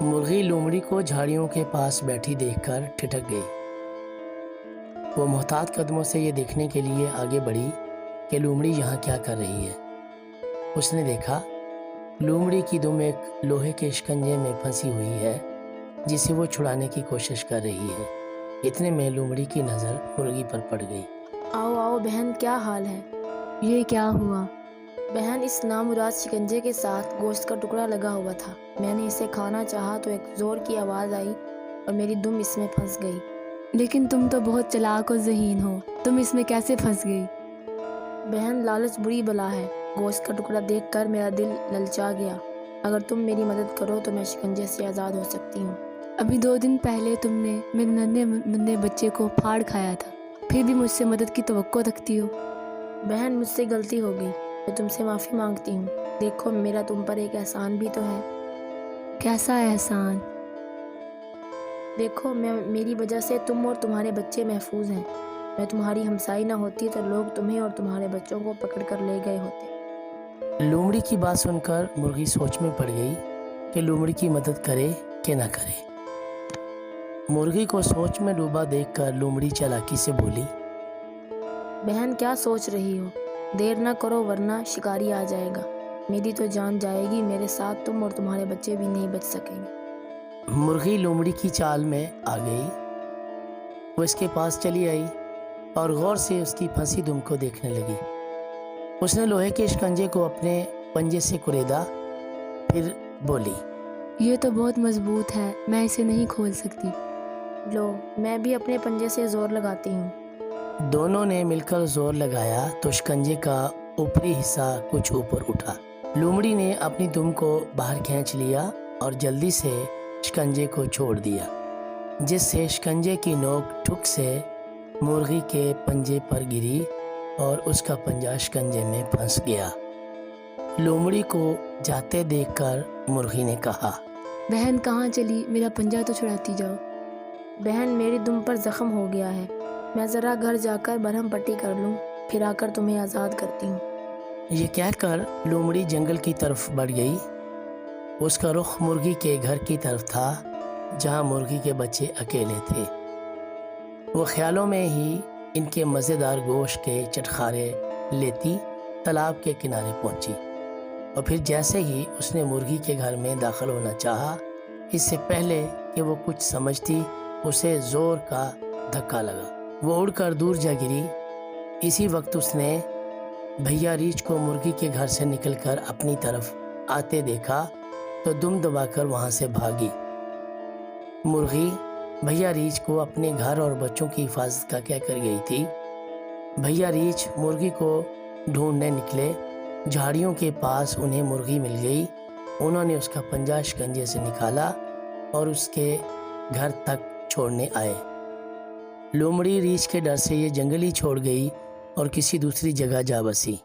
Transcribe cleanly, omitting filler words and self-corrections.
मुर्गी लोमड़ी को झाड़ियों के पास बैठी देखकर ठिठक गई। वो मोहतात कदमों से ये देखने के लिए आगे बढ़ी कि लोमड़ी यहाँ क्या कर रही है। उसने देखा लोमड़ी की दुम एक लोहे के शिकंजे में फंसी हुई है जिसे वो छुड़ाने की कोशिश कर रही है। इतने में लोमड़ी की नज़र मुर्गी पर पड़ गई। आओ आओ बहन, क्या हाल है? ये क्या हुआ? बहन, इस नामुराद शिकंजे के साथ गोश्त का टुकड़ा लगा हुआ था। मैंने इसे खाना चाहा तो एक ज़ोर की आवाज़ आई और मेरी दुम इसमें फंस गई। लेकिन तुम तो बहुत चालाक और ज़हीन हो, तुम इसमें कैसे फंस गई? बहन, लालच बुरी बला है। गोश्त का टुकड़ा देखकर मेरा दिल ललचा गया। अगर तुम मेरी मदद करो तो मैं शिकंजे से आज़ाद हो सकती हूँ। अभी 2 दिन पहले तुमने मेरे नन्हे मुन्ने बच्चे को फाड़ खाया था, फिर भी मुझसे मदद की तवक्को रखती हो। बहन, मुझसे गलती हो गई, मैं तुमसे माफ़ी मांगती हूँ। देखो, मेरा तुम पर एक एहसान भी तो है। कैसा एहसान? देखो, मेरी वजह से तुम और तुम्हारे बच्चे महफूज हैं। मैं तुम्हारी हमसाई ना होती तो लोग तुम्हें और तुम्हारे बच्चों को पकड़ कर ले गए होते। लोमड़ी की बात सुनकर मुर्गी सोच में पड़ गई कि लोमड़ी की मदद करे कि ना करे। मुर्गी को सोच में डूबा देखकर लोमड़ी चालाकी से बोली, बहन, क्या सोच रही हो? देर ना करो वरना शिकारी आ जाएगा। मेरी तो जान जाएगी, मेरे साथ तुम और तुम्हारे बच्चे भी नहीं बच सकेंगे। मुर्गी लोमड़ी की चाल में आ गई। वो इसके पास चली आई और गौर से उसकी फंसी दुम को देखने लगी। उसने लोहे के शिकंजे को अपने पंजे से कुरेदा, फिर बोली, ये तो बहुत मजबूत है, मैं इसे नहीं खोल सकती। लो, मैं भी अपने पंजे से जोर लगाती हूँ। दोनों ने मिलकर जोर लगाया तो शिकंजे का ऊपरी हिस्सा कुछ ऊपर उठा। लोमड़ी ने अपनी दुम को बाहर खींच लिया और जल्दी से शिकंजे को छोड़ दिया, जिससे शिकंजे की नोक ठुक से मुर्गी के पंजे पर गिरी और उसका पंजा शिकंजे में फंस गया। लोमड़ी को जाते देखकर मुर्गी ने कहा, बहन कहाँ चली? मेरा पंजा तो छुड़ाती जाओ। बहन, मेरी दुम पर जख्म हो गया है, मैं ज़रा घर जाकर बरहम पट्टी कर लूँ, फिर आकर तुम्हें आज़ाद करती हूँ। ये कहकर लोमड़ी जंगल की तरफ बढ़ गई। उसका रुख मुर्गी के घर की तरफ था जहाँ मुर्गी के बच्चे अकेले थे। वो ख्यालों में ही इनके मज़ेदार गोश्त के चटखारे लेती तालाब के किनारे पहुंची और फिर जैसे ही उसने मुर्गी के घर में दाखिल होना चाहा, इससे पहले कि वो कुछ समझती उसे ज़ोर का धक्का लगा। वो उड़कर दूर जा गिरी। इसी वक्त उसने भैया रीछ को मुर्गी के घर से निकलकर अपनी तरफ आते देखा तो दुम दबाकर वहाँ से भागी। मुर्गी भैया रीछ को अपने घर और बच्चों की हिफाजत का क्या कर गई थी। भैया रीछ मुर्गी को ढूंढने निकले। झाड़ियों के पास उन्हें मुर्गी मिल गई। उन्होंने उसका पंजा शिकंजे से निकाला और उसके घर तक छोड़ने आए। लोमड़ी रीछ के डर से ये जंगल ही छोड़ गई और किसी दूसरी जगह जा बसी।